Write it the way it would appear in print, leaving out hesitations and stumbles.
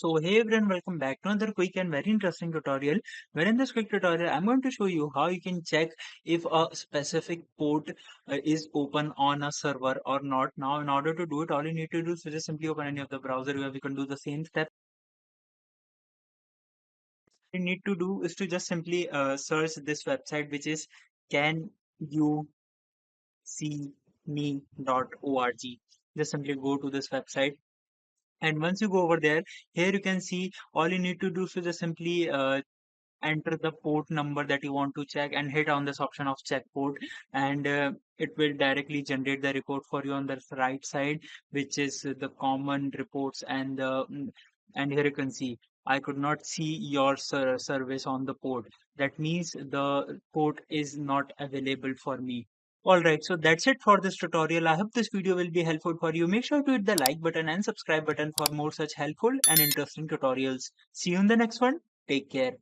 So hey everyone, welcome back to another quick and very interesting tutorial. Where in this quick tutorial, I'm going to show you how you can check if a specific port is open on a server or not. Now, in order to do it, all you need to do is just simply open any of the browser where we can do the same step. You need to do is to just simply search this website, which is canyouseme.org. Just simply go to this website. And once you go over there, here you can see all you need to do is to just simply enter the port number that you want to check and hit on this option of check port, and it will directly generate the report for you on the right side, which is the common reports. And here you can see I could not see your service on the port. That means the port is not available for me. Alright, so that's it for this tutorial. I hope this video will be helpful for you. Make sure to hit the like button and subscribe button for more such helpful and interesting tutorials. See you in the next one. Take care.